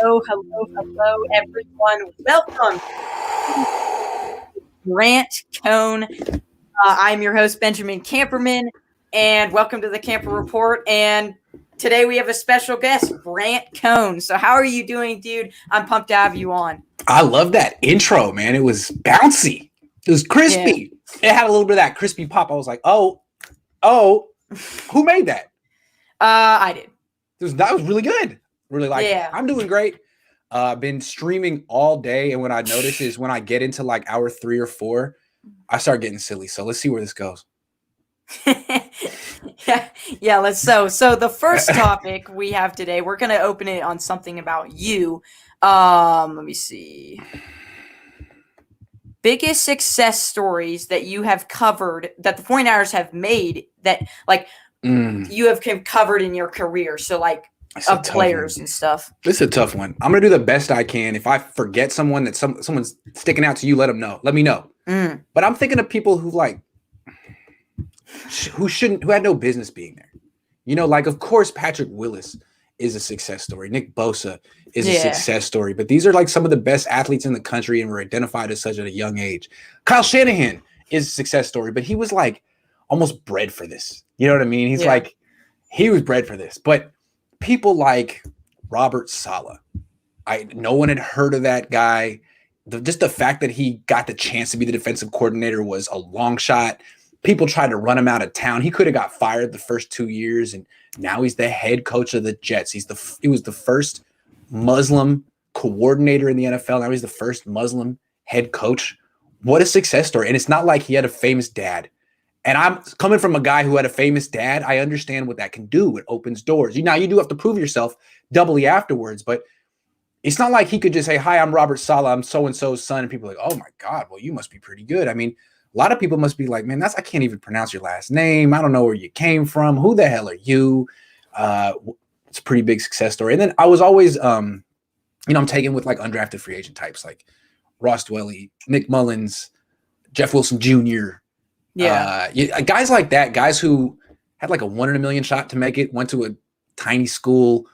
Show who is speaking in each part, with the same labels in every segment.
Speaker 1: Hello, hello, hello, everyone. Welcome to Grant Cohn. I'm your host, Benjamin Camperman, and welcome to the Camper Report. And today we have a special guest, Grant Cohn. So, how are you doing, dude? I'm pumped to have you on.
Speaker 2: I love that intro, man. It was bouncy. It was crispy. Yeah. It had a little bit of that crispy pop. I was like, oh, who made that?
Speaker 1: I did.
Speaker 2: That was really good. Really like
Speaker 1: Yeah.
Speaker 2: I'm doing great. I've been streaming all day, and what I notice is when I get into like hour 3 or 4, I start getting silly. So let's see where this goes.
Speaker 1: yeah, let's so the first topic we have today, we're gonna open it on something about you. Let me see. Biggest success stories that you have covered that the 49ers have made that you have covered in your career. So like of players and stuff.
Speaker 2: This is a tough one. I'm gonna do the best I can. If I forget someone that someone's sticking out to you, let me know. But I'm thinking of people who who had no business being there. You know, like of course Patrick Willis is a success story. Nick Bosa is a success story. But these are like some of the best athletes in the country and were identified as such at a young age. Kyle Shanahan is a success story, but he was like almost bred for this. You know what I mean? He's like, he was bred for this. But people like Robert Saleh, no one had heard of that guy. Just the fact that he got the chance to be the defensive coordinator was a long shot. People tried to run him out of town. He could have got fired the first 2 years, and now he's the head coach of the Jets. He was the first Muslim coordinator in the NFL. Now he's the first Muslim head coach. What a success story. And it's not like he had a famous dad. And I'm coming from a guy who had a famous dad. I understand what that can do. It opens doors. Now you do have to prove yourself doubly afterwards, but it's not like he could just say, hi, I'm Robert Saleh. I'm so-and-so's son. And people are like, oh my God, well, you must be pretty good. I mean, a lot of people must be like, man, I can't even pronounce your last name. I don't know where you came from. Who the hell are you? It's a pretty big success story. And then I was always, I'm taken with like undrafted free agent types like Ross Dwelly, Nick Mullins, Jeff Wilson Jr. Guys like that, guys who had like a 1 in a million shot to make it, went to a tiny school,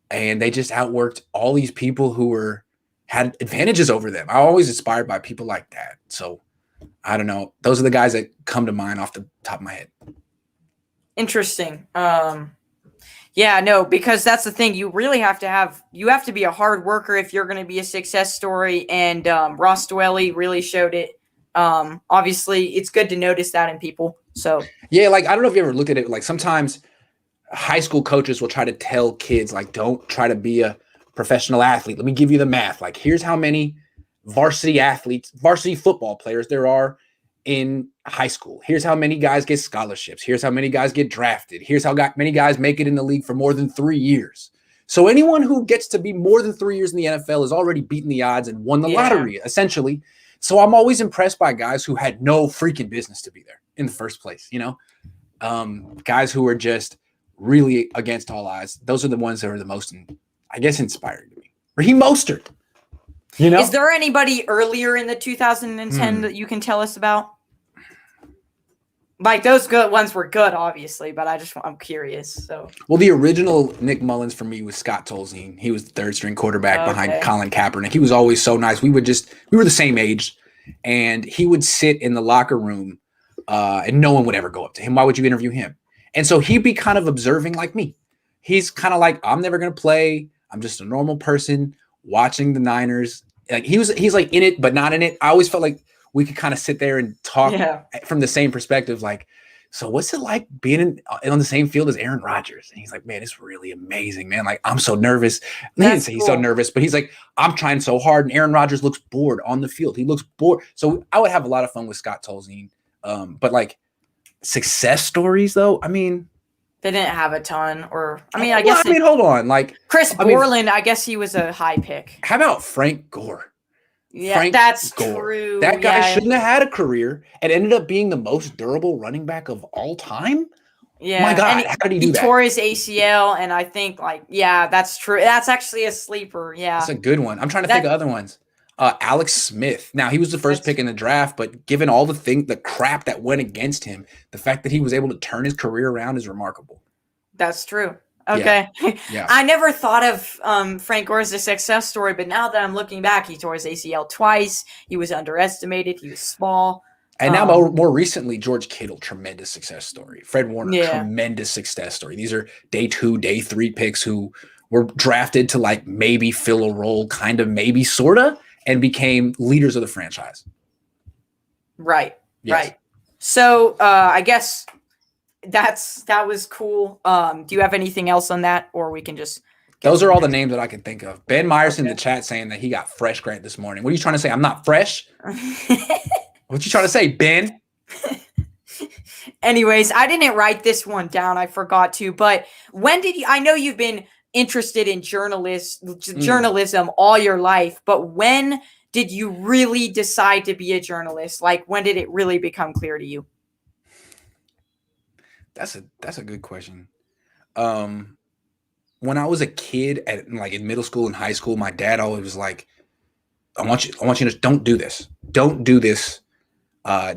Speaker 2: and they just outworked all these people who had advantages over them. I'm always inspired by people like that. So I don't know. Those are the guys that come to mind off the top of my head.
Speaker 1: Interesting. Because that's the thing. You really have to be a hard worker if you're going to be a success story. And Ross Dwelly really showed it. Obviously, it's good to notice that in people. So
Speaker 2: yeah, like I don't know if you ever look at it. Like sometimes high school coaches will try to tell kids like, don't try to be a professional athlete. Let me give you the math. Like here's how many varsity football players there are in high school. Here's how many guys get scholarships. Here's how many guys get drafted. Here's how many guys make it in the league for more than 3 years. So anyone who gets to be more than 3 years in the NFL has already beaten the odds and won the lottery, essentially. So I'm always impressed by guys who had no freaking business to be there in the first place, guys who are just really against all odds. Those are the ones that are the most, inspiring to me. Raheem Mostert.
Speaker 1: Is there anybody earlier in the 2010 that you can tell us about? Like those good ones were good, obviously, but I'm curious. So,
Speaker 2: well, the original Nick Mullins for me was Scott Tolzien. He was the third string quarterback behind Colin Kaepernick. He was always so nice. We were the same age, and he would sit in the locker room, and no one would ever go up to him. Why would you interview him? And so he'd be kind of observing like me. He's kind of like, I'm never going to play. I'm just a normal person watching the Niners. Like he's like in it, but not in it. I always felt like we could kind of sit there and talk from the same perspective. Like, so what's it like being on the same field as Aaron Rodgers? And he's like, man, it's really amazing, man. Like, I'm so nervous. He didn't say he's so nervous, but he's like, I'm trying so hard. And Aaron Rodgers looks bored on the field. He looks bored. So I would have a lot of fun with Scott Tolzien. But like success stories though, I mean,
Speaker 1: they didn't have a ton, hold
Speaker 2: on. Like
Speaker 1: Chris Borland, I guess he was a high pick.
Speaker 2: How about Frank Gore?
Speaker 1: Yeah, that's true.
Speaker 2: That guy shouldn't have had a career and ended up being the most durable running back of all time.
Speaker 1: Yeah.
Speaker 2: My God, how did he do that?
Speaker 1: He tore his ACL, and I think, that's true. That's actually a sleeper. Yeah.
Speaker 2: That's a good one. I'm trying to think of other ones. Alex Smith. Now, he was the first pick in the draft, but given all the crap that went against him, the fact that he was able to turn his career around is remarkable.
Speaker 1: That's true. Okay.
Speaker 2: Yeah.
Speaker 1: I never thought of Frank Gore as a success story, but now that I'm looking back, he tore his ACL twice. He was underestimated. He was small.
Speaker 2: And now more recently, George Kittle, tremendous success story. Fred Warner, tremendous success story. These are day 2, day 3 picks who were drafted to like maybe fill a role, kind of, maybe, sort of, and became leaders of the franchise.
Speaker 1: Right. Yes. Right. So I guess that was cool. Do you have anything else on that, or we can just?
Speaker 2: Those are all the names that I can think of. Ben Myers in the chat saying that he got fresh Grant this morning. What are you trying to say? I'm not fresh. What you trying to say, Ben?
Speaker 1: Anyways, I didn't write this one down. I forgot to. But when did you? I know you've been interested in journalism all your life, but when did you really decide to be a journalist? Like, when did it really become clear to you?
Speaker 2: That's a good question. When I was a kid in middle school and high school, my dad always was like, I want you to don't do this. Don't do this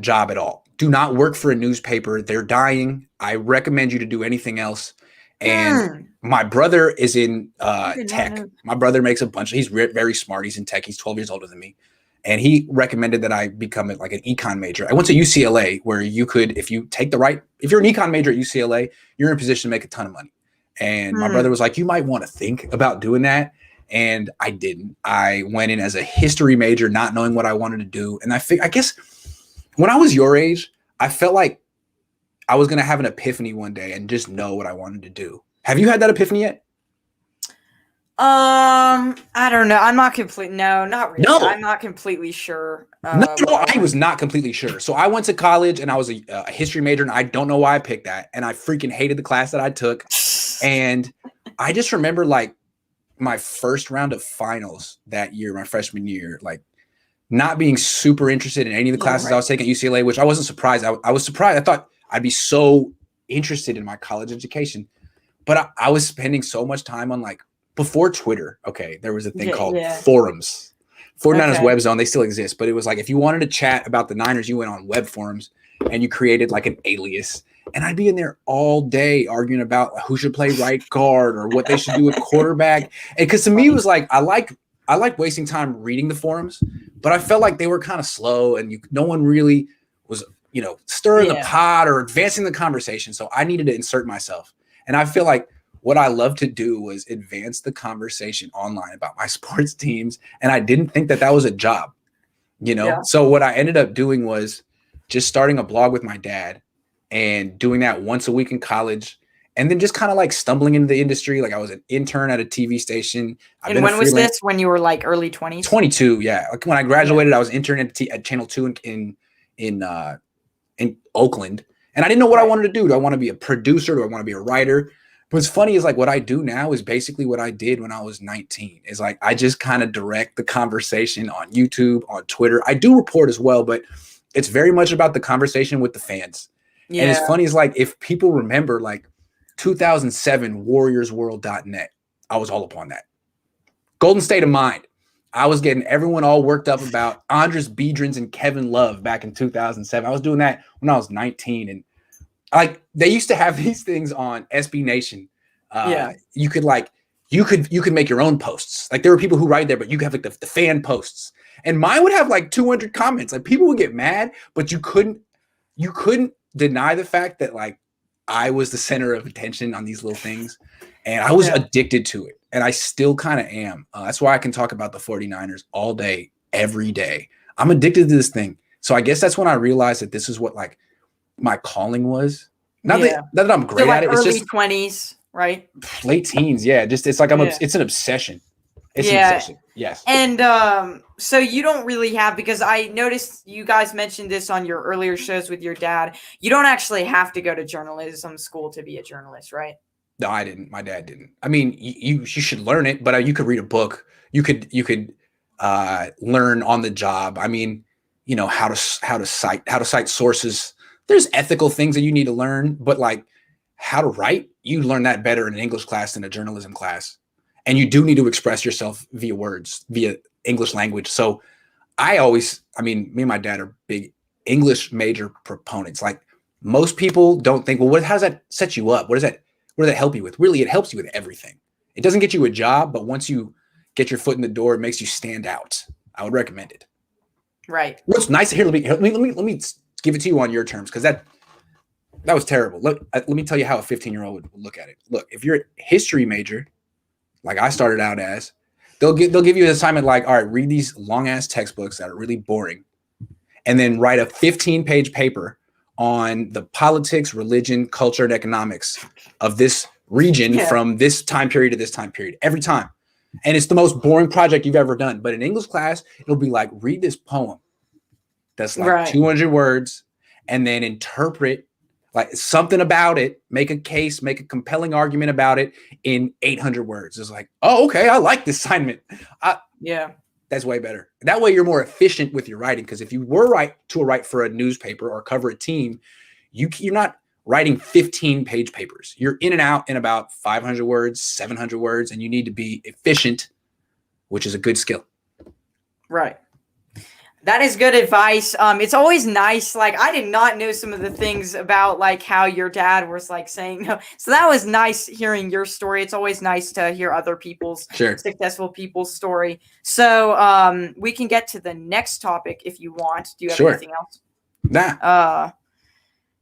Speaker 2: job at all. Do not work for a newspaper. They're dying. I recommend you to do anything else. And my brother is in tech. My brother makes he's very smart. He's in tech. He's 12 years older than me. And he recommended that I become an econ major. I went to UCLA, where you could, if you're an econ major at UCLA, you're in a position to make a ton of money. And my brother was like, you might want to think about doing that. And I didn't. I went in as a history major, not knowing what I wanted to do. And I guess when I was your age, I felt like I was going to have an epiphany one day and just know what I wanted to do. Have you had that epiphany yet?
Speaker 1: I don't know. I'm not not really.
Speaker 2: No.
Speaker 1: I'm not completely sure.
Speaker 2: No, I was not completely sure. So I went to college and I was a history major, and I don't know why I picked that. And I freaking hated the class that I took. And I just remember like my first round of finals that year, my freshman year, like not being super interested in any of the classes I was taking at UCLA, which I wasn't surprised. I was surprised. I thought I'd be so interested in my college education, but I was spending so much time on before Twitter. Okay. There was a thing called forums. 49ers Web Zone, they still exist, but it was like, if you wanted to chat about the Niners, you went on web forums and you created like an alias. And I'd be in there all day arguing about who should play right guard or what they should do at quarterback. And because to me, it was like, I like wasting time reading the forums, but I felt like they were kind of slow and no one really was, stirring the pot or advancing the conversation. So I needed to insert myself. And I feel like what I loved to do was advance the conversation online about my sports teams. And I didn't think that was a job, So what I ended up doing was just starting a blog with my dad and doing that once a week in college. And then just kind of like stumbling into the industry. Like I was an intern at a TV station.
Speaker 1: And when was this? When you were like early 20s?
Speaker 2: 22, yeah. Like when I graduated, I was intern at Channel 2 in Oakland. And I didn't know what I wanted to do. Do I want to be a producer? Do I want to be a writer? What's funny is like what I do now is basically what I did when I was 19. Is like I just kind of direct the conversation on YouTube, on Twitter. I do report as well, but it's very much about the conversation with the fans. Yeah. And it's funny is like if people remember like 2007 warriorsworld.net, I was all upon that. Golden State of Mind. I was getting everyone all worked up about Andres Biedrins and Kevin Love back in 2007. I was doing that when I was 19. And like they used to have these things on SB Nation. You could make your own posts. Like there were people who write there, but you could have like the fan posts. And mine would have like 200 comments. Like people would get mad, but you couldn't deny the fact that like I was the center of attention on these little things. And I was addicted to it. And I still kind of am. That's why I can talk about the 49ers all day, every day. I'm addicted to this thing. So I guess that's when I realized that this is what like my calling was. Not that I'm great at it. It's
Speaker 1: early
Speaker 2: just
Speaker 1: 20s, right?
Speaker 2: Late teens. Yeah. Just, it's like, it's an obsession. It's an obsession. Yes.
Speaker 1: And so you don't really have, because I noticed you guys mentioned this on your earlier shows with your dad. You don't actually have to go to journalism school to be a journalist, right?
Speaker 2: No, I didn't. My dad didn't. I mean, you should learn it, but you could read a book. You could learn on the job. I mean, how to cite sources. There's ethical things that you need to learn, but like how to write, you learn that better in an English class than a journalism class. And you do need to express yourself via words, via English language. So me and my dad are big English major proponents. Like most people don't think, well, how does that set you up? What does that help you with? Really, it helps you with everything. It doesn't get you a job, but once you get your foot in the door, it makes you stand out. I would recommend it.
Speaker 1: Right.
Speaker 2: What's nice here? Let me give it to you on your terms, because that was terrible. Let me tell you how a 15-year-old would look at it. Look, if you're a history major, like I started out as, they'll give you an assignment like, all right, read these long ass textbooks that are really boring, and then write a 15-page paper on the politics, religion, culture, and economics of this region from this time period to this time period every time. And it's the most boring project you've ever done. But in English class, it'll be like, read this poem that's like 200 words, and then interpret like something about it, make a case, make a compelling argument about it in 800 words. It's like, oh, okay, I like this assignment. That's way better. That way you're more efficient with your writing, because if you were write for a newspaper or cover a team, you're not writing 15-page papers. You're in and out in about 500 words, 700 words, and you need to be efficient, which is a good skill.
Speaker 1: Right. That is good advice. It's always nice. Like, I did not know some of the things about like how your dad was like saying no. So that was nice hearing your story. It's always nice to hear other people's successful people's story. So we can get to the next topic if you want. Do you have anything else?
Speaker 2: Nah.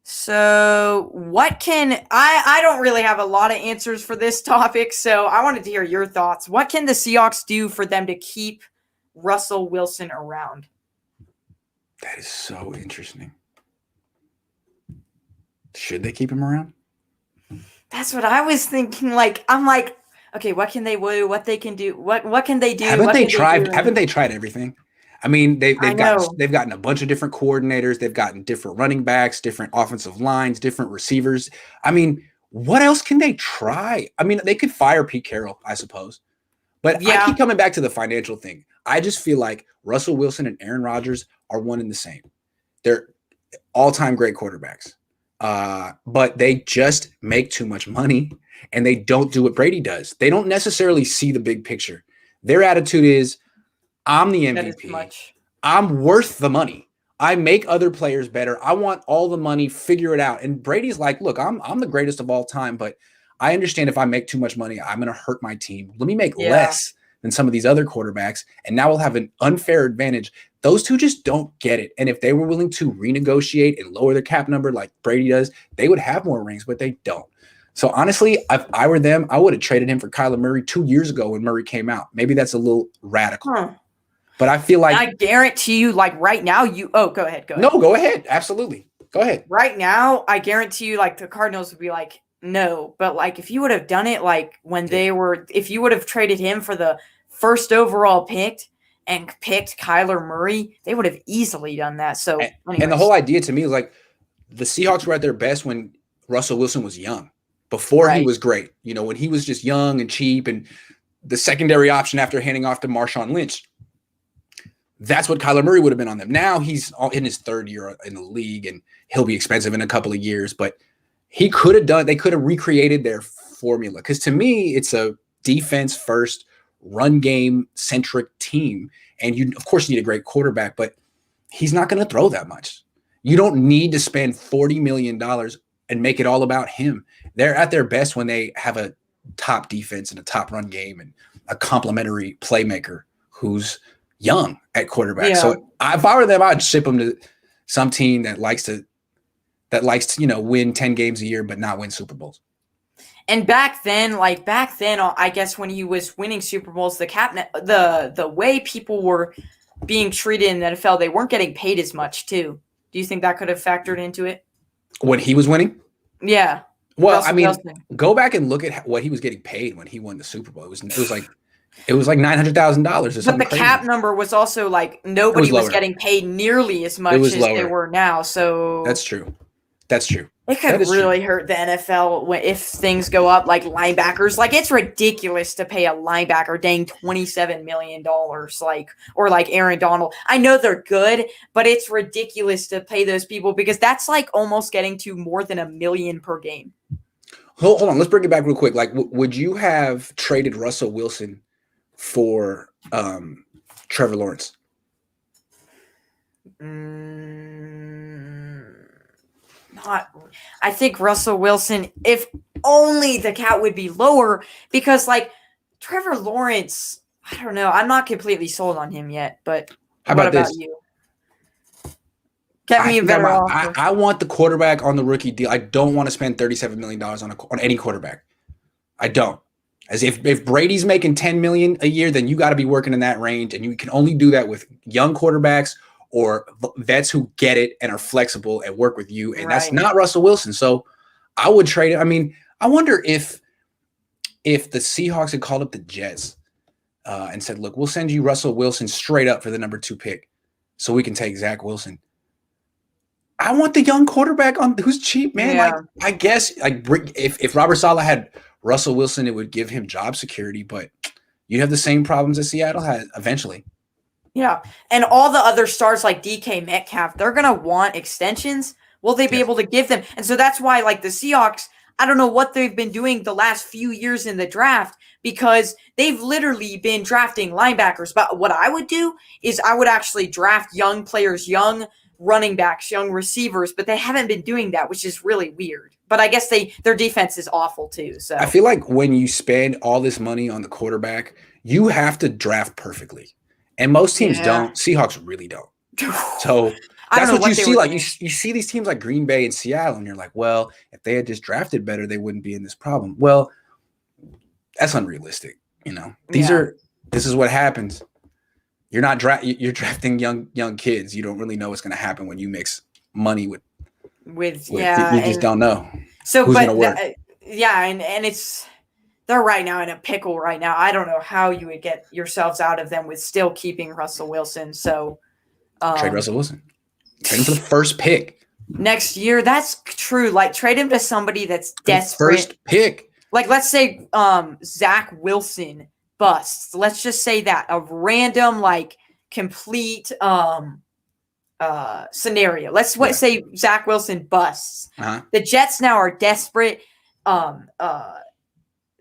Speaker 1: So what can I don't really have a lot of answers for this topic, so I wanted to hear your thoughts. What can the Seahawks do for them to keep Russell Wilson around?
Speaker 2: That is so interesting. Should they keep him around?
Speaker 1: That's what I was thinking. Like, I'm like, okay, what can they do? What they can do? What can they do?
Speaker 2: Haven't they tried everything? I mean, they've gotten a bunch of different coordinators. They've gotten different running backs, different offensive lines, different receivers. I mean, what else can they try? I mean, they could fire Pete Carroll, I suppose. But I keep coming back to the financial thing. I just feel like Russell Wilson and Aaron Rodgers are one and the same. They're all-time great quarterbacks. But they just make too much money, and they don't do what Brady does. They don't necessarily see the big picture. Their attitude is, I'm the MVP. I'm worth the money. I make other players better. I want all the money, figure it out. And Brady's like, look, I'm the greatest of all time, but I understand if I make too much money, I'm going to hurt my team. Let me make less than some of these other quarterbacks, and now we'll have an unfair advantage. Those two just don't get it. And if they were willing to renegotiate and lower their cap number like Brady does, they would have more rings, but they don't. So honestly, if I were them, I would have traded him for Kyler Murray 2 years ago when Murray came out. Maybe that's a little radical. But I feel like
Speaker 1: I guarantee you, like right now, go ahead.
Speaker 2: No, go ahead. Absolutely. Go ahead.
Speaker 1: Right now, I guarantee you, like the Cardinals would be like, no. But like if you would have done it like when if you would have traded him for the first overall pick and picked Kyler Murray, they would have easily done that. So
Speaker 2: and the whole idea to me is like the Seahawks were at their best when Russell Wilson was young. Before he was great. You know, when he was just young and cheap and the secondary option after handing off to Marshawn Lynch. That's what Kyler Murray would have been on them. Now he's in his third year in the league, and he'll be expensive in a couple of years. But they could have recreated their formula. Because to me, it's a defense first, run game centric team. And of course, you need a great quarterback, but he's not going to throw that much. You don't need to spend $40 million and make it all about him. They're at their best when they have a top defense and a top run game and a complementary playmaker who's young at quarterback. Yeah. So if I were them, I'd ship them to some team that likes to win 10 games a year but not win Super Bowls.
Speaker 1: And back then, I guess when he was winning Super Bowls, the way people were being treated in the NFL, they weren't getting paid as much too. Do you think that could have factored into it?
Speaker 2: When he was winning?
Speaker 1: Yeah.
Speaker 2: Well, Russell Wilson. Go back and look at what he was getting paid when he won the Super Bowl. It was like $900,000 or something.
Speaker 1: But the cap number was also like nobody was getting paid nearly as much as they were now. So
Speaker 2: that's true.
Speaker 1: It could really hurt the NFL if things go up, like linebackers. Like it's ridiculous to pay a linebacker dang $27 million, or like Aaron Donald. I know they're good, but it's ridiculous to pay those people because that's like almost getting to more than $1 million per game.
Speaker 2: Hold on, let's bring it back real quick. Like, would you have traded Russell Wilson for Trevor Lawrence?
Speaker 1: I think Russell Wilson, if only the cap would be lower because, like, Trevor Lawrence, I don't know. I'm not completely sold on him yet, but
Speaker 2: How
Speaker 1: what
Speaker 2: about
Speaker 1: about
Speaker 2: this?
Speaker 1: you? Get
Speaker 2: I
Speaker 1: me a
Speaker 2: think
Speaker 1: better offer.
Speaker 2: I want the quarterback on the rookie deal. I don't want to spend $37 million on any quarterback. I don't. As if Brady's making $10 million a year, then you got to be working in that range, and you can only do that with young quarterbacks or vets who get it and are flexible and work with you. And that's not Russell Wilson. So I would trade it. I mean, I wonder if the Seahawks had called up the Jets and said, "Look, we'll send you Russell Wilson straight up for the number 2 pick, so we can take Zach Wilson." I want the young quarterback on who's cheap, man.
Speaker 1: Yeah.
Speaker 2: Like, I guess like if Robert Saleh had Russell Wilson, it would give him job security, but you'd have the same problems that Seattle had eventually.
Speaker 1: Yeah. And all the other stars like DK Metcalf, they're going to want extensions. Will they be able to give them? And so that's why, like, the Seahawks, I don't know what they've been doing the last few years in the draft because they've literally been drafting linebackers. But what I would do is I would actually draft young players, young running backs, young receivers, but they haven't been doing that, which is really weird. But I guess their defense is awful too. So
Speaker 2: I feel like when you spend all this money on the quarterback, you have to draft perfectly. And most teams don't. Seahawks really don't. So that's what you see. Like you see these teams like Green Bay and Seattle, and you're like, well, if they had just drafted better, they wouldn't be in this problem. Well, that's unrealistic. You know, this is what happens. You're not you're drafting young kids. You don't really know what's going to happen when you mix money with you just don't know.
Speaker 1: So,
Speaker 2: who's going to work.
Speaker 1: And it's they're right now in a pickle right now. I don't know how you would get yourselves out of them with still keeping Russell Wilson. So
Speaker 2: trade Russell Wilson. Trade him for the first pick
Speaker 1: next year. That's true. Like trade him to somebody that's desperate.
Speaker 2: First pick.
Speaker 1: Like let's say Zach Wilson busts. Let's just say that a random like complete scenario. Let's say Zach Wilson busts. The Jets now are desperate.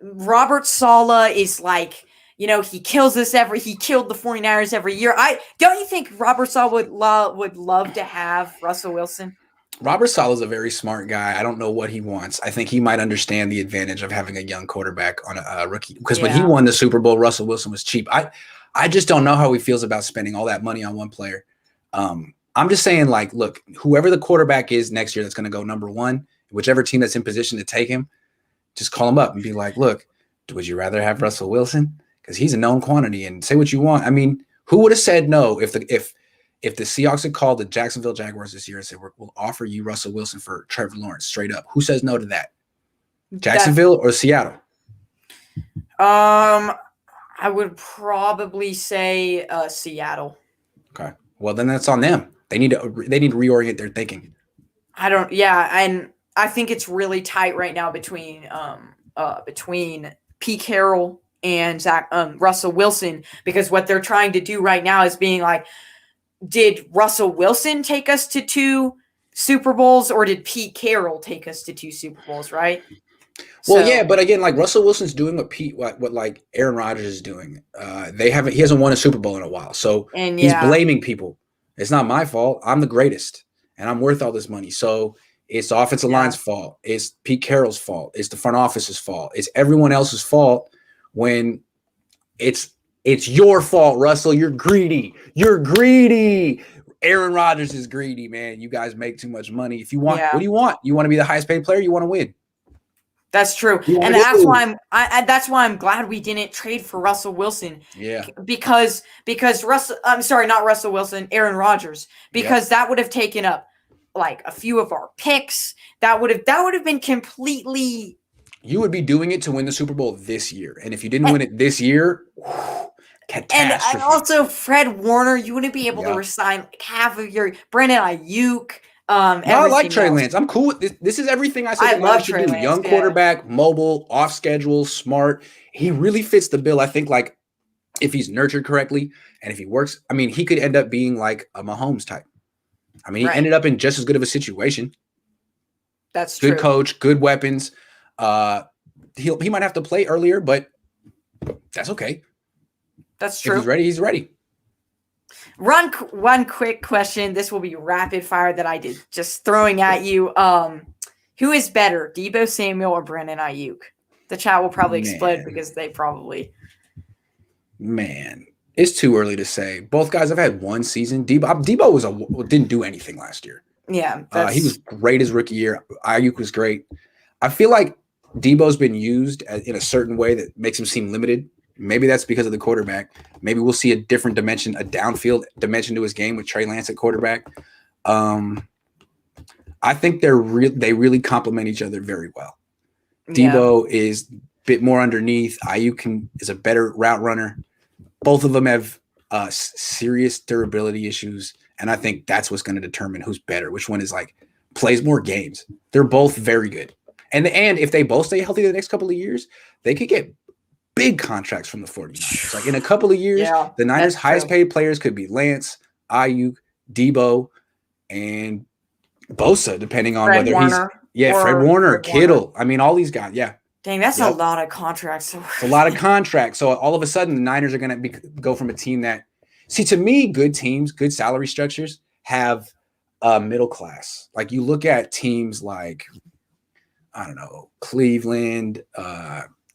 Speaker 1: Robert Saleh is like, you know, he killed the 49ers every year. Don't you think Robert Saleh would love to have Russell Wilson?
Speaker 2: Robert Saleh is a very smart guy. I don't know what he wants. I think he might understand the advantage of having a young quarterback on a rookie. Because when he won the Super Bowl, Russell Wilson was cheap. I just don't know how he feels about spending all that money on one player. I'm just saying, like, look, whoever the quarterback is next year that's going to go number 1, whichever team that's in position to take him, just call him up and be like, look, would you rather have Russell Wilson? Because he's a known quantity, and say what you want. I mean, who would have said no if the Seahawks had called the Jacksonville Jaguars this year and said, we'll offer you Russell Wilson for Trevor Lawrence straight up? Who says no to that? Jacksonville or Seattle?
Speaker 1: I would probably say Seattle.
Speaker 2: Okay. Well, then that's on them. They need to reorient their thinking.
Speaker 1: And I think it's really tight right now between Pete Carroll and Russell Wilson, because what they're trying to do right now is being like, did Russell Wilson take us to 2 Super Bowls or did Pete Carroll take us to 2 Super Bowls, right?
Speaker 2: Well, yeah, but again, like Russell Wilson's doing what like Aaron Rodgers is doing. He hasn't won a Super Bowl in a while, so he's blaming people. It's not my fault. I'm the greatest, and I'm worth all this money. So it's the offensive line's fault. It's Pete Carroll's fault. It's the front office's fault. It's everyone else's fault when it's your fault, Russell. You're greedy. You're greedy. Aaron Rodgers is greedy, man. You guys make too much money. If you want, what do you want? You want to be the highest paid player? You want to win.
Speaker 1: That's true, and that's why I'm glad we didn't trade for Russell Wilson.
Speaker 2: Yeah,
Speaker 1: because not Russell Wilson, Aaron Rodgers, because that would have taken up like a few of our picks. That would have been completely.
Speaker 2: You would be doing it to win the Super Bowl this year, and if you didn't win it this year, catastrophe.
Speaker 1: And also Fred Warner, you wouldn't be able to resign like half of your Brandon Ayuk.
Speaker 2: I like Trey Lance. I'm cool with this. This is everything I said. I love Trey Lance. Young quarterback, mobile, off schedule, smart. He really fits the bill. I think, like, if he's nurtured correctly and if he works, I mean, he could end up being like a Mahomes type. I mean, he ended up in just as good of a situation.
Speaker 1: That's true.
Speaker 2: Good coach, good weapons. He might have to play earlier, but that's okay.
Speaker 1: That's true.
Speaker 2: If he's ready, he's ready.
Speaker 1: One quick question. This will be rapid fire that I did just throwing at you. Who is better, Deebo Samuel or Brandon Ayuk? The chat will probably explode because they probably.
Speaker 2: Man, it's too early to say. Both guys have had one season. Deebo didn't do anything last year.
Speaker 1: Yeah,
Speaker 2: he was great his rookie year. Ayuk was great. I feel like Deebo's been used in a certain way that makes him seem limited. Maybe that's because of the quarterback. Maybe we'll see a different dimension, a downfield dimension to his game with Trey Lance at quarterback. I think they really complement each other very well. Deebo is a bit more underneath. Ayuk is a better route runner. Both of them have serious durability issues, and I think that's what's going to determine who's better, which one is plays more games. They're both very good. And if they both stay healthy the next couple of years, they could get big contracts from the 49ers. In a couple of years, the Niners' highest paid players could be Lance, Ayuk, Deebo, and Bosa, depending on
Speaker 1: Fred Warner,
Speaker 2: Fred Warner, Kittle. I mean, all these guys. Yeah.
Speaker 1: Dang, that's a lot of contracts.
Speaker 2: It's a lot of contracts. So all of a sudden, the Niners are going to go from a team that, to me, good teams, good salary structures have middle class. You look at teams like, I don't know, Cleveland,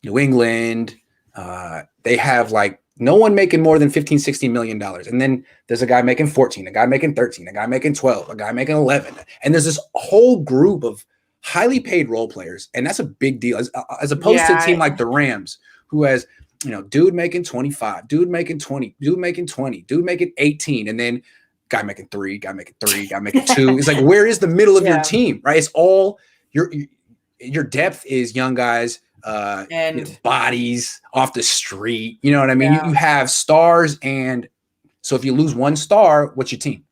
Speaker 2: New England. They have no one making more than $15, $16 million. And then there's a guy making 14, a guy making 13, a guy making 12, a guy making 11. And there's this whole group of highly paid role players. And that's a big deal as opposed to a team like the Rams, who has, dude making 25, dude making 20, dude making 20, dude making 18. And then guy making 3, guy making 3, guy making 2. It's where is the middle of your team, right? It's all your depth is young guys, and bodies off the street. You know what I mean? You have stars, and so if you lose one star, what's your team?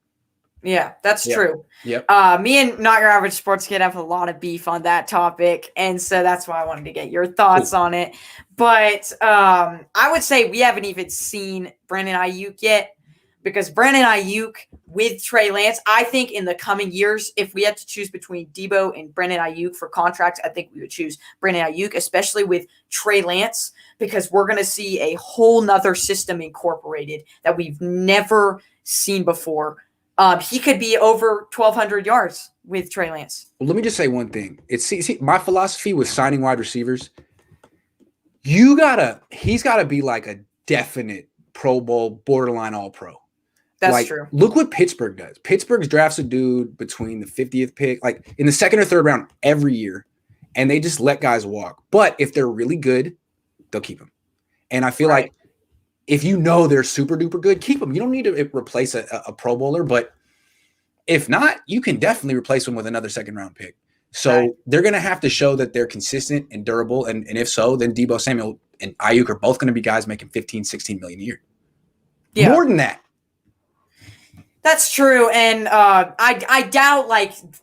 Speaker 1: Yeah, that's true.
Speaker 2: Yep.
Speaker 1: Me and Not Your Average Sports Kid have a lot of beef on that topic, and so that's why I wanted to get your thoughts on it. But I would say we haven't even seen Brandon Ayuk yet, because Brandon Ayuk with Trey Lance, I think in the coming years, if we had to choose between Deebo and Brandon Ayuk for contracts, I think we would choose Brandon Ayuk, especially with Trey Lance, because we're going to see a whole nother system incorporated that we've never seen before. He could be over 1,200 yards with Trey Lance.
Speaker 2: Well, let me just say one thing. See, my philosophy with signing wide receivers, he's got to be a definite Pro Bowl, borderline All-Pro.
Speaker 1: That's true.
Speaker 2: Look what Pittsburgh does. Pittsburgh drafts a dude between the 50th pick, in the second or third round every year, and they just let guys walk. But if they're really good, they'll keep them. And I feel like if they're super duper good, keep them. You don't need to replace a Pro Bowler, but if not, you can definitely replace them with another second round pick. So they're going to have to show that they're consistent and durable. And if so, then Deebo Samuel and Ayuk are both going to be guys making 15, 16 million a year. Yeah. More than that.
Speaker 1: That's true, and I doubt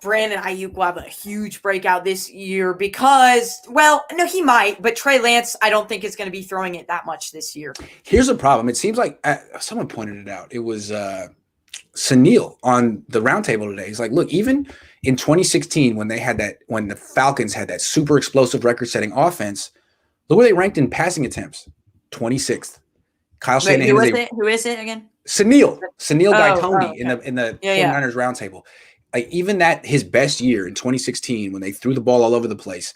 Speaker 1: Brandon Ayuk will have a huge breakout this year because, well, no, he might, but Trey Lance, I don't think is going to be throwing it that much this year. Here's
Speaker 2: the problem. It seems like someone pointed it out. It was Sunil on the roundtable today. He's like, look, even in 2016 when the Falcons had that super explosive record-setting offense, look where they ranked in passing attempts, 26th. Kyle Shanahan.
Speaker 1: Who is it again?
Speaker 2: Sunil Gaitonde in the 49ers roundtable. Even that his best year in 2016 when they threw the ball all over the place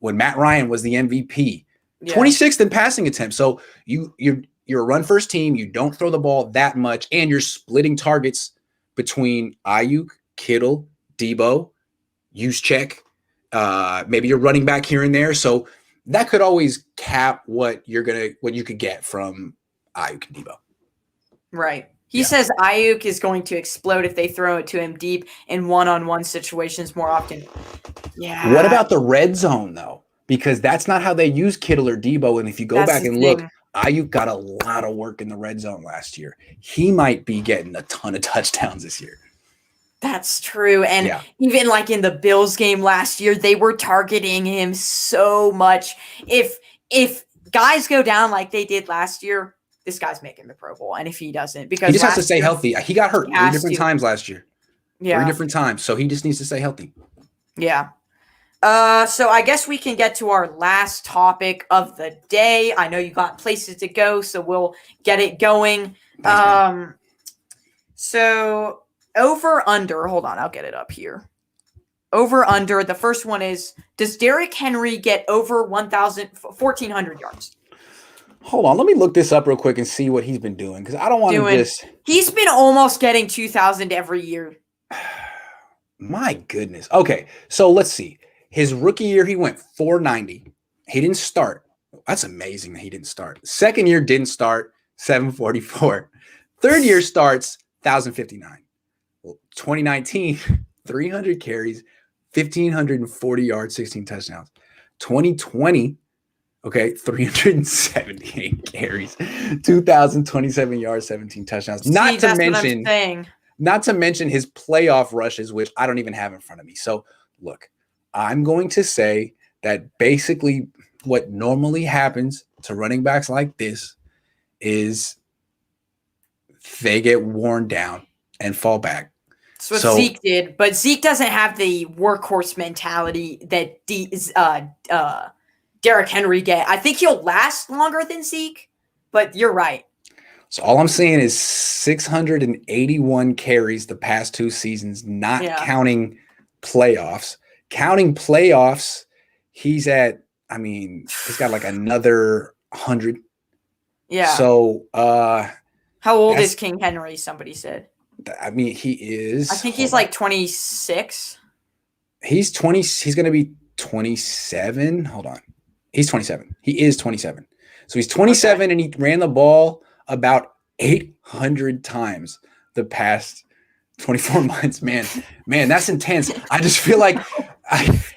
Speaker 2: when Matt Ryan was the MVP, 26th in passing attempts. So you're a run first team. You don't throw the ball that much, and you're splitting targets between Ayuk, Kittle, Deebo, Juszczyk. Maybe you're running back here and there. So that could always cap what you could get from Ayuk and Deebo.
Speaker 1: Right. He says Ayuk is going to explode if they throw it to him deep in one-on-one situations more often. Yeah.
Speaker 2: What about the red zone, though? Because that's not how they use Kittle or Deebo. And if you go back and look, Ayuk got a lot of work in the red zone last year. He might be getting a ton of touchdowns this year.
Speaker 1: That's true. And even in the Bills game last year, they were targeting him so much. If guys go down like they did last year, this guy's making the Pro Bowl. And if he doesn't, because
Speaker 2: he just has to stay healthy. He got hurt 3 different times last year.
Speaker 1: Yeah.
Speaker 2: 3 different times. So he just needs to stay healthy.
Speaker 1: Yeah. So I guess we can get to our last topic of the day. I know you got places to go, so we'll get it going. So over under, hold on, I'll get it up here. Over under. The first one is, does Derrick Henry get over 1,400 yards?
Speaker 2: Hold on, let me look this up real quick and see what he's been doing, because I don't want to just.
Speaker 1: He's been almost getting 2,000 every year.
Speaker 2: My goodness. Okay, so let's see. His rookie year, he went 490. He didn't start. That's amazing that he didn't start. Second year didn't start, 744. Third year starts 1,059. 2019, 300 carries, 1,540 yards, 16 touchdowns. 2020, okay, 378 carries, 2,027 yards, 17 touchdowns. Not to mention his playoff rushes, which I don't even have in front of me. So, look, I'm going to say that basically what normally happens to running backs like this is they get worn down and fall back.
Speaker 1: That's what Zeke did, but Zeke doesn't have the workhorse mentality that Derrick Henry get. I think he'll last longer than Zeke, but you're right.
Speaker 2: So all I'm saying is 681 carries the past 2 seasons, not counting playoffs. Counting playoffs, he's got like another 100.
Speaker 1: Yeah.
Speaker 2: So
Speaker 1: how old is King Henry? Somebody said.
Speaker 2: I mean, he is.
Speaker 1: I think he's like 26.
Speaker 2: He's 20. He's going to be 27. Hold on. He's 27. He is 27. So he's 27, and he ran the ball about 800 times the past 24 months. Man, that's intense. I just feel like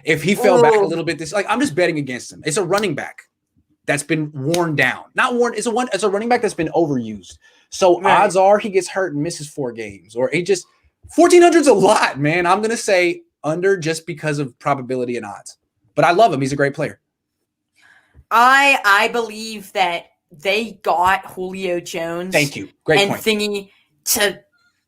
Speaker 2: if he fell back a little bit, I'm just betting against him. It's a running back that's been worn down. Not worn. It's a running back that's been overused. So odds are he gets hurt and misses 4 games, or he just 1,400's a lot, man. I'm gonna say under just because of probability and odds. But I love him. He's a great player.
Speaker 1: I believe that they got Julio Jones.
Speaker 2: Thank you. Great point.
Speaker 1: Thingy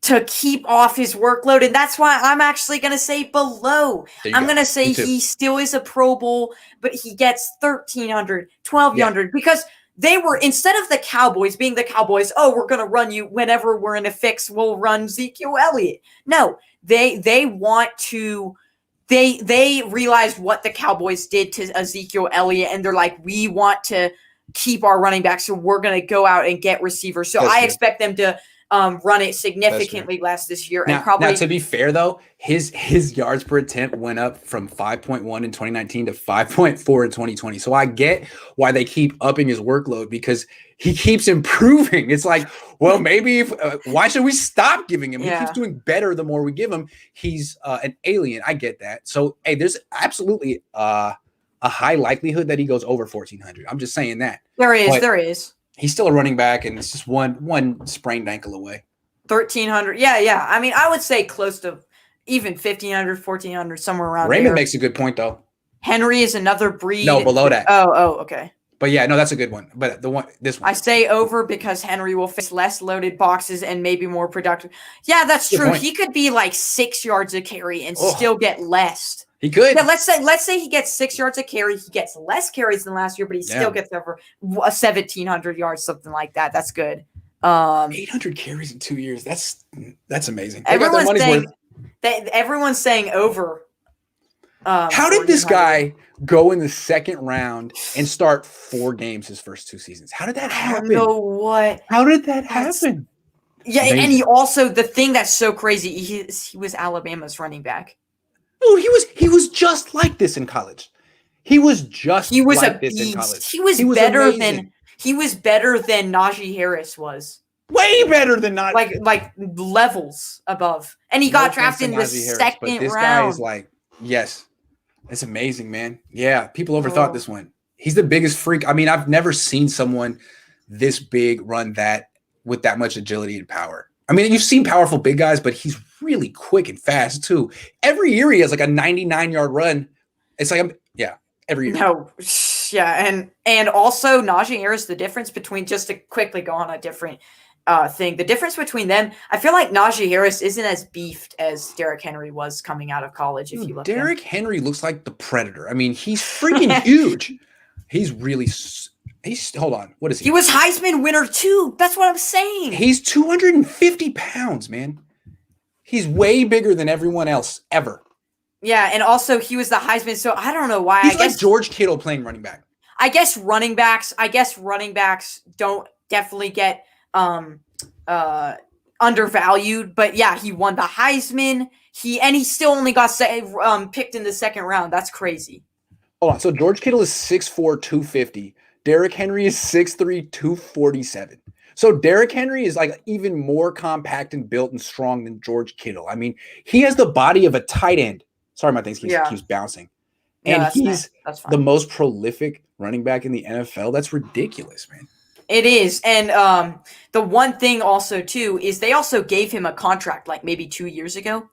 Speaker 1: to keep off his workload, and that's why I'm actually going to say below. I'm going to say he still is a Pro Bowl, but he gets 1,300, 1,200 because they were, instead of the Cowboys being the Cowboys, we're going to run you whenever we're in a fix, we'll run Ezekiel Elliott. No, they want to. They realized what the Cowboys did to Ezekiel Elliott, and they're like, we want to keep our running back, so we're going to go out and get receivers. So I expect them to run it significantly less this year.
Speaker 2: Now, to be fair, though, his yards per attempt went up from 5.1 in 2019 to 5.4 in 2020. So I get why they keep upping his workload, because he keeps improving. It's like, well, maybe why should we stop giving him? He keeps doing better the more we give him. He's an alien. I get that. So, hey, there's absolutely a high likelihood that he goes over 1,400. I'm just saying that.
Speaker 1: There is.
Speaker 2: He's still a running back, and it's just one sprained ankle away.
Speaker 1: 1,300. Yeah. I mean, I would say close to even 1,500, 1,400, somewhere around there.
Speaker 2: Raymond makes a good point, though.
Speaker 1: Henry is another breed.
Speaker 2: No, below that.
Speaker 1: Oh, okay.
Speaker 2: But yeah, no, that's a good one. But this one.
Speaker 1: I say over because Henry will face less loaded boxes and maybe more productive. Yeah, that's true. Point. He could be like 6 yards a carry and still get less.
Speaker 2: He could.
Speaker 1: Yeah, let's say he gets 6 yards a carry. He gets less carries than last year, but he still gets over 1,700 yards, something like that. That's good.
Speaker 2: 800 carries in 2 years. That's amazing.
Speaker 1: Everyone's saying over.
Speaker 2: How did this guy go in the second round and start 4 games his first 2 seasons? How did that happen?
Speaker 1: I don't know what.
Speaker 2: How did that happen?
Speaker 1: Yeah, amazing. And he also, the thing that's so crazy, he was Alabama's running back.
Speaker 2: Oh, he was just like this in college. He was like this in college.
Speaker 1: He was better than Najee Harris was.
Speaker 2: Way better than Najee.
Speaker 1: Like levels above. And he got drafted in the second round.
Speaker 2: This guy is like, yes. It's amazing, man. Yeah, people overthought this one. He's the biggest freak. I mean, I've never seen someone this big run that with that much agility and power. I mean, you've seen powerful big guys, but he's really quick and fast too. Every year he has like a 99-yard run. It's like, every year.
Speaker 1: No, yeah, and also Najee Harris. The difference between, just to quickly go on a different thing, the difference between them, I feel like Najee Harris isn't as beefed as Derrick Henry was coming out of college. If you look,
Speaker 2: Derrick Henry looks like the Predator. I mean, he's freaking huge. He's really. Hold on. What is he?
Speaker 1: He was Heisman winner too. That's what I'm saying.
Speaker 2: He's 250 pounds, man. He's way bigger than everyone else ever.
Speaker 1: Yeah, and also he was the Heisman, so I don't know why.
Speaker 2: He's like George Kittle playing running back.
Speaker 1: I guess running backs don't definitely get undervalued, but yeah, he won the Heisman. He still only got picked in the second round. That's crazy.
Speaker 2: Hold on. So George Kittle is 6'4", 250. Derrick Henry is 6'3", 247. So Derrick Henry is like even more compact and built and strong than George Kittle. I mean, he has the body of a tight end. Sorry, my thing keeps bouncing. And he's the most prolific running back in the NFL. That's ridiculous, man.
Speaker 1: It is. And the one thing also, too, is they also gave him a contract like maybe 2 years ago.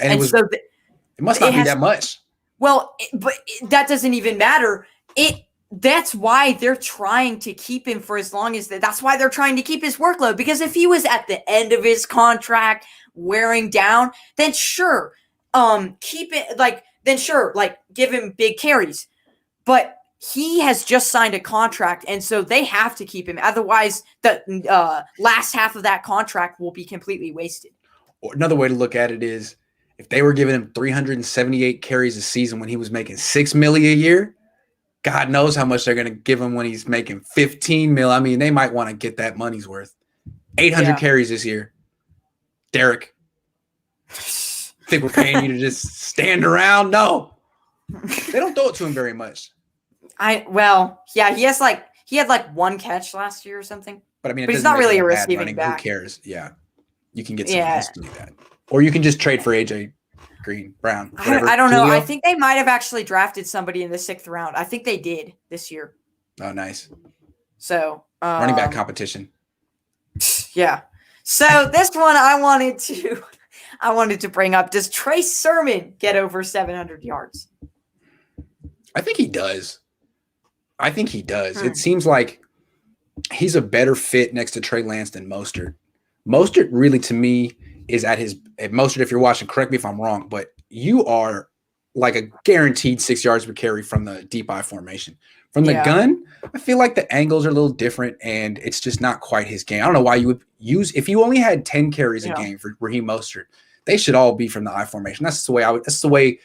Speaker 2: And so it must not be that much.
Speaker 1: Well, but that doesn't even matter. That's why they're trying to keep him for as long as that's why they're trying to keep his workload. Because if he was at the end of his contract wearing down, then sure, keep it give him big carries. But he has just signed a contract, and so they have to keep him. Otherwise, the last half of that contract will be completely wasted.
Speaker 2: Another way to look at it is if they were giving him 378 carries a season when he was making $6 million a year, God knows how much they're going to give him when he's making 15 mil. I mean, they might want to get that money's worth. 800 carries this year. Derek, think we're paying you to just stand around? No. They don't throw it to him very much.
Speaker 1: He had like one catch last year or something.
Speaker 2: But I mean,
Speaker 1: he's not really a receiving back.
Speaker 2: Who cares? Yeah. You can get someone else to do that. Or you can just trade for AJ Brown.
Speaker 1: I don't know. I think they might have actually drafted somebody in the 6th round. I think they did this year.
Speaker 2: Oh, nice.
Speaker 1: So
Speaker 2: running back competition.
Speaker 1: Yeah. So this one I wanted to bring up. Does Trey Sermon get over 700 yards?
Speaker 2: I think he does. It seems like he's a better fit next to Trey Lance than Mostert. Mostert really, to me, is at Mostert, if you're watching, correct me if I'm wrong, but you are like a guaranteed 6 yards per carry from the deep I formation. From the gun, I feel like the angles are a little different, and it's just not quite his game. I don't know why you would use – if you only had 10 carries a game for Raheem Mostert, they should all be from the I formation. That's the way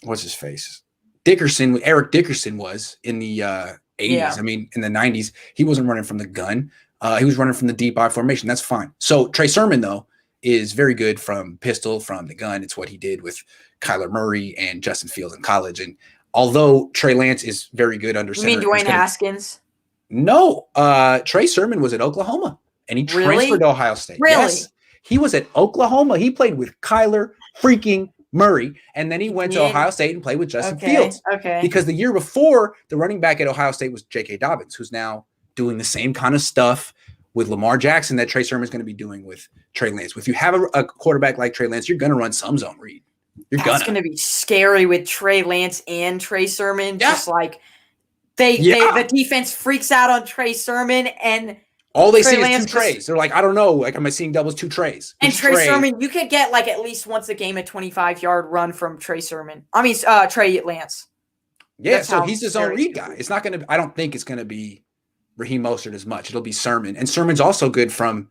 Speaker 2: what's his face? Eric Dickerson was in the 80s. Yeah. I mean, in the 90s, he wasn't running from the gun. He was running from the deep I formation. That's fine. So Trey Sermon, though, is very good from pistol, from the gun. It's what he did with Kyler Murray and Justin Fields in college. And although Trey Lance is very good under center.
Speaker 1: You mean Dwayne Haskins?
Speaker 2: No. Trey Sermon was at Oklahoma, and he transferred to Ohio State.
Speaker 1: Really?
Speaker 2: Yes. He was at Oklahoma. He played with Kyler freaking Murray, and then he went to Ohio State and played with Justin Fields.
Speaker 1: Okay.
Speaker 2: Because the year before, the running back at Ohio State was J.K. Dobbins, who's now doing the same kind of stuff with Lamar Jackson that Trey Sermon is going to be doing with Trey Lance. If you have a quarterback like Trey Lance, you're going to run some zone read.
Speaker 1: That's going to be scary with Trey Lance and Trey Sermon. Yeah. Just like the defense freaks out on Trey Sermon, and
Speaker 2: all they see is 2 trays. They're like, I don't know. Like, am I seeing doubles? 2 trays.
Speaker 1: And Trey Sermon, you could get like at least once a game a 25-yard run from Trey Sermon. I mean, Trey Lance.
Speaker 2: Yeah, that's so he's his own read guy. It's not going to. I don't think it's going to be Raheem Mostert as much. It'll be Sermon, and Sermon's also good from,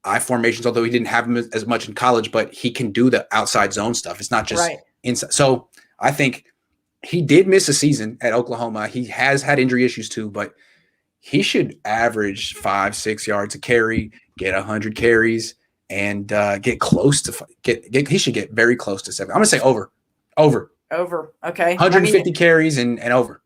Speaker 2: I formations. Although he didn't have him as much in college, but he can do the outside zone stuff. It's not just inside. So I think he did miss a season at Oklahoma. He has had injury issues too, but he should average 5-6 yards a carry, get 100 carries, and get close to he should get very close to 7. I'm gonna say over.
Speaker 1: Okay.
Speaker 2: 150 carries and over.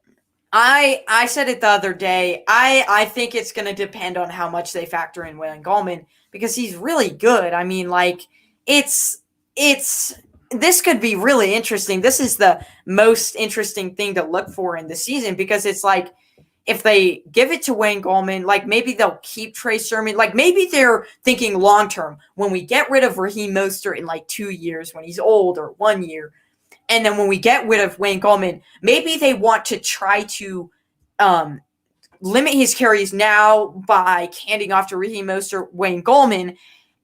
Speaker 1: I said it the other day. I think it's going to depend on how much they factor in Wayne Gallman, because he's really good. I mean, like, this could be really interesting. This is the most interesting thing to look for in the season, because it's like, if they give it to Wayne Gallman, like, maybe they'll keep Trey Sermon. Like, maybe they're thinking long term, when we get rid of Raheem Mostert in like 2 years, when he's old, or 1 year. And then when we get rid of Wayne Gallman, maybe they want to try to limit his carries now by handing off to Raheem Mostert, Wayne Gallman,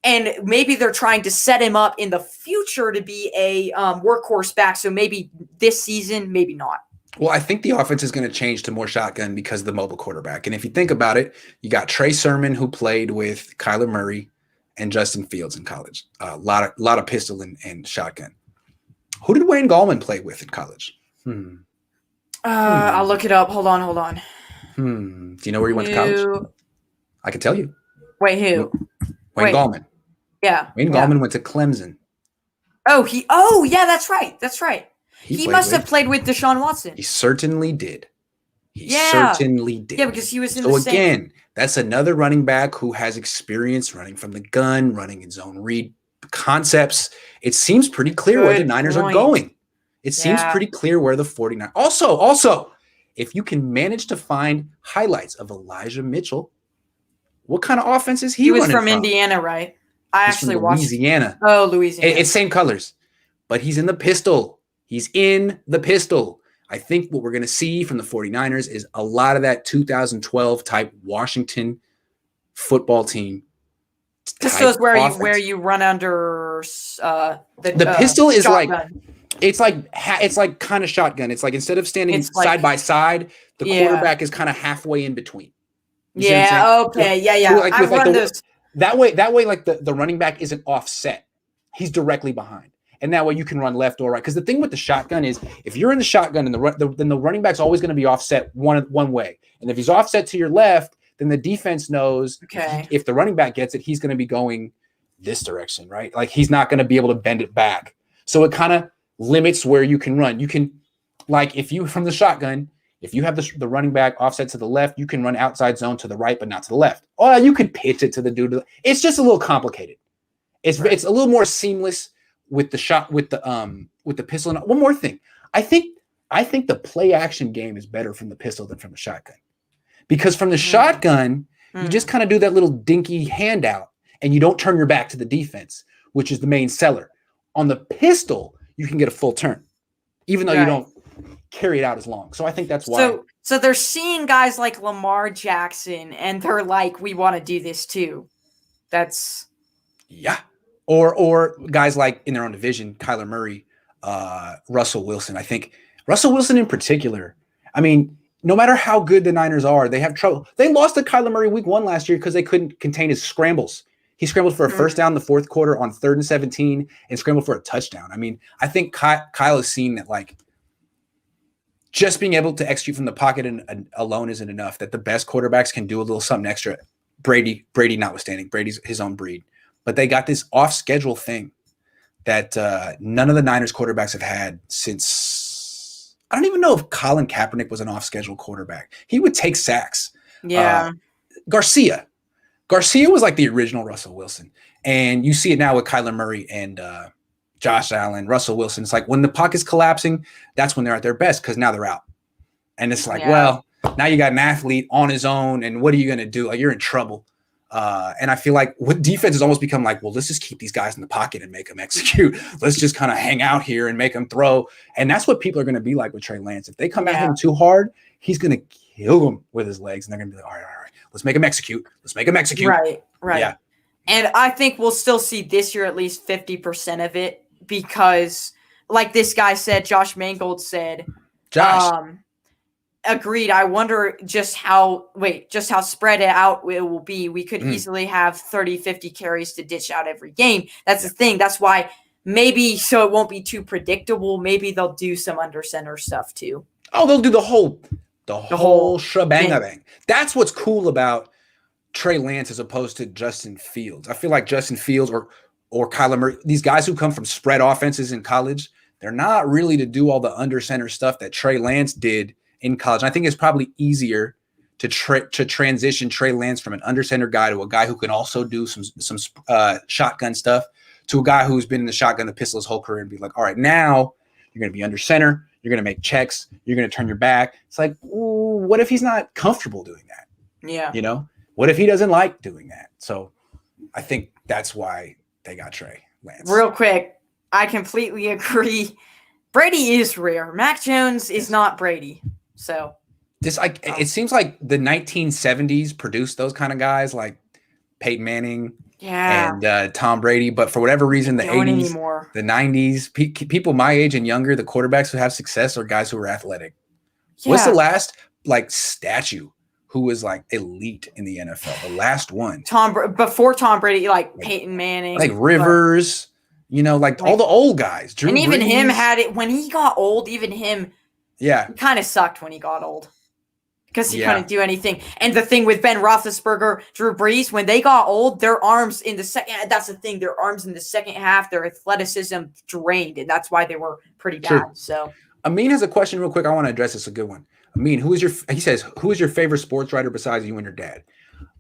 Speaker 1: and maybe they're trying to set him up in the future to be a workhorse back. So maybe this season, maybe not.
Speaker 2: Well, I think the offense is going to change to more shotgun because of the mobile quarterback. And if you think about it, you got Trey Sermon, who played with Kyler Murray and Justin Fields in college. A lot of pistol and shotgun. Who did Wayne Gallman play with in college?
Speaker 1: I'll look it up. Hold on.
Speaker 2: Do you know where he went to college? I can tell you.
Speaker 1: Wait, who?
Speaker 2: Wayne Gallman.
Speaker 1: Yeah.
Speaker 2: Wayne Gallman went to Clemson.
Speaker 1: Oh, yeah, that's right. He must have played with Deshaun Watson.
Speaker 2: He certainly did. Certainly did.
Speaker 1: Yeah, because he was in the same.
Speaker 2: So again, that's another running back who has experience running from the gun, running in zone read concepts. It seems pretty clear where the Niners are going. It seems pretty clear where the 49ers. Also, if you can manage to find highlights of Elijah Mitchell, what kind of offense is he running from?
Speaker 1: He was from Indiana, right? He's actually
Speaker 2: from Louisiana.
Speaker 1: Oh, Louisiana.
Speaker 2: It's same colors, but he's in the pistol. I think what we're going to see from the 49ers is a lot of that 2012 type Washington football team.
Speaker 1: Pistol is where you run under
Speaker 2: the pistol is shotgun. It's like kind of shotgun. It's like instead of standing side by side, the quarterback is kind of halfway in between.
Speaker 1: Okay. Yeah. I've run those.
Speaker 2: That way, like the running back isn't offset. He's directly behind. And that way you can run left or right. Because the thing with the shotgun is if you're in the shotgun and then the running back's always going to be offset one way. And if he's offset to your left, then the defense knows if the running back gets it, he's going to be going this direction, right? Like he's not going to be able to bend it back. So it kind of limits where you can run. You can, like if you from the shotgun, if you have the running back offset to the left, you can run outside zone to the right, but not to the left. Or you could pitch it to the dude. It's just a little complicated. It's a little more seamless with the shot with the pistol. And one more thing, I think the play action game is better from the pistol than from the shotgun, because from the shotgun you just kind of do that little dinky handout and you don't turn your back to the defense, which is the main seller. On the pistol, you can get a full turn, even though you don't carry it out as long. So I think that's why.
Speaker 1: So they're seeing guys like Lamar Jackson and they're like, we want to do this too. That's
Speaker 2: Or guys like in their own division, Kyler Murray, Russell Wilson. I think Russell Wilson in particular, I mean, no matter how good the Niners are, they have trouble. They lost to Kyler Murray week 1 last year because they couldn't contain his scrambles. He scrambled for a first down in the fourth quarter on 3rd and 17 and scrambled for a touchdown. I mean, I think Kyle has seen that, like, just being able to execute from the pocket alone isn't enough, that the best quarterbacks can do a little something extra. Brady notwithstanding. Brady's his own breed. But they got this off-schedule thing that none of the Niners quarterbacks have had since – I don't even know if Colin Kaepernick was an off-schedule quarterback. He would take sacks.
Speaker 1: Yeah.
Speaker 2: Garcia was like the original Russell Wilson. And you see it now with Kyler Murray and Josh Allen, Russell Wilson. It's like when the pocket's collapsing, that's when they're at their best because now they're out. And it's like, well, now you got an athlete on his own, and what are you going to do? Like, you're in trouble. And I feel like what defense has almost become like, well, let's just keep these guys in the pocket and make them execute. Let's just kind of hang out here and make them throw. And that's what people are going to be like with Trey Lance. If they come at him too hard, he's going to kill them with his legs. And they're going to be like, all right, let's make him execute.
Speaker 1: Right. Yeah. And I think we'll still see this year at least 50% of it because, like this guy said, Josh Mangold said, agreed. I wonder just how spread out it will be. We could easily have 30, 50 carries to dish out every game. That's the thing. That's why maybe so it won't be too predictable. Maybe they'll do some under center stuff too.
Speaker 2: Oh, they'll do the whole shebang. That's what's cool about Trey Lance as opposed to Justin Fields. I feel like Justin Fields or Kyler Murray, these guys who come from spread offenses in college, they're not really to do all the under center stuff that Trey Lance did in college. And I think it's probably easier to transition Trey Lance from an under center guy to a guy who can also do some shotgun stuff to a guy who's been in the shotgun, the pistol his whole career, and be like, all right, now you're going to be under center. You're going to make checks. You're going to turn your back. It's like, ooh, what if he's not comfortable doing that?
Speaker 1: Yeah.
Speaker 2: You know, what if he doesn't like doing that? So I think that's why they got Trey Lance.
Speaker 1: Real quick, I completely agree. Brady is rare. Mac Jones is not Brady. So
Speaker 2: it seems like the 1970s produced those kind of guys like Peyton Manning and Tom Brady. But for whatever reason, the 80s, the 90s, people my age and younger, the quarterbacks who have success are guys who are athletic. Yeah. What's the last like statue who was like elite in the NFL? The last one.
Speaker 1: Before Tom Brady, like Peyton Manning.
Speaker 2: Like Rivers. like all the old guys. Drew
Speaker 1: and even
Speaker 2: Brees.
Speaker 1: him had it when he got old. Even him,
Speaker 2: yeah,
Speaker 1: he kind of sucked when he got old because he
Speaker 2: Yeah.
Speaker 1: couldn't do anything. And the thing with Ben Roethlisberger, Drew Brees, when they got old, their arms in the second. That's the thing. Their arms in the second half, their athleticism drained, and that's why they were pretty bad.
Speaker 2: True.
Speaker 1: So
Speaker 2: Amin has a question real quick. I want to address this. A good one. Amin, he says, who is your favorite sports writer besides you and your dad?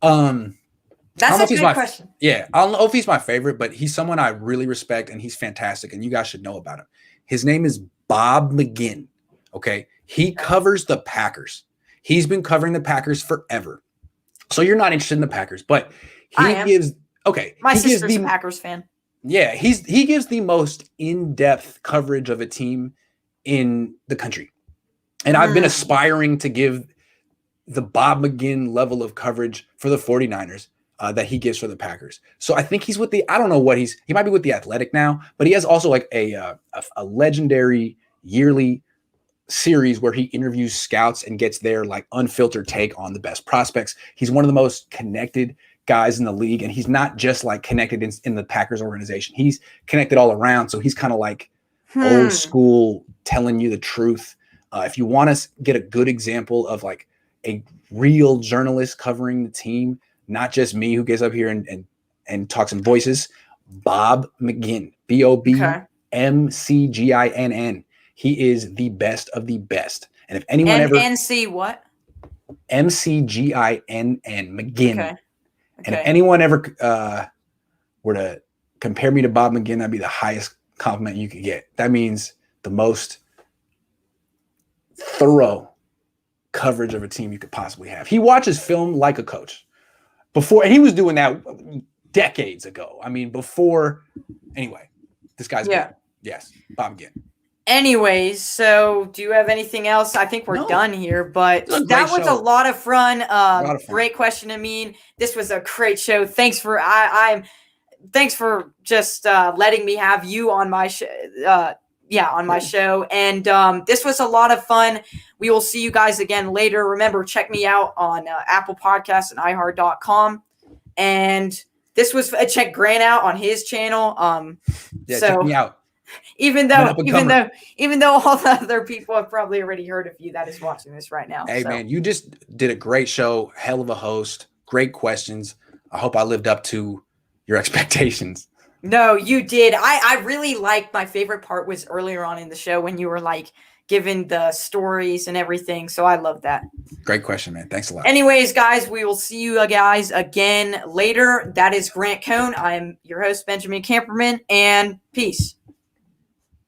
Speaker 1: That's a good question.
Speaker 2: Yeah, I don't know if he's my favorite, but he's someone I really respect, and he's fantastic, and you guys should know about him. His name is Bob McGinn. Okay, he covers the Packers. He's been covering the Packers forever. So you're not interested in the Packers, but
Speaker 1: my sister's a Packers fan.
Speaker 2: Yeah, he gives the most in-depth coverage of a team in the country. And I've been aspiring to give the Bob McGinn level of coverage for the 49ers that he gives for the Packers. So I think he's with I don't know what he might be with the Athletic now, but he has also like a legendary yearly series where he interviews scouts and gets their like unfiltered take on the best prospects. He's one of the most connected guys in the league, and he's not just like connected in the Packers organization. He's connected all around. So he's kind of like old school, telling you the truth. If you want to get a good example of like a real journalist covering the team, not just me who gets up here and talks in voices, Bob McGinn, BOBMCGINN. He is the best of the best. And if anyone
Speaker 1: NC what?
Speaker 2: MCGINN, McGinn.
Speaker 1: Okay.
Speaker 2: And if anyone ever were to compare me to Bob McGinn, that'd be the highest compliment you could get. That means the most thorough coverage of a team you could possibly have. He watches film like a coach and he was doing that decades ago. I mean, anyway, this guy's good. Yes, Bob McGinn.
Speaker 1: Anyways, so do you have anything else? I think we're done here, but that was a lot of fun. Great question, Amin. This was a great show. Thanks for thanks for just letting me have you on my show. On my show. And this was a lot of fun. We will see you guys again later. Remember, check me out on Apple Podcasts and iHeart.com. And this was check Grant out on his channel.
Speaker 2: Check me out.
Speaker 1: Even though all the other people have probably already heard of you that is watching this right now.
Speaker 2: Hey, man, you just did a great show. Hell of a host. Great questions. I hope I lived up to your expectations.
Speaker 1: No, you did. I really liked, my favorite part was earlier on in the show when you were like giving the stories and everything. So I love that.
Speaker 2: Great question, man. Thanks a lot.
Speaker 1: Anyways, guys, we will see you guys again later. That is Grant Cohn. I'm your host, Benjamin Camperman, and peace.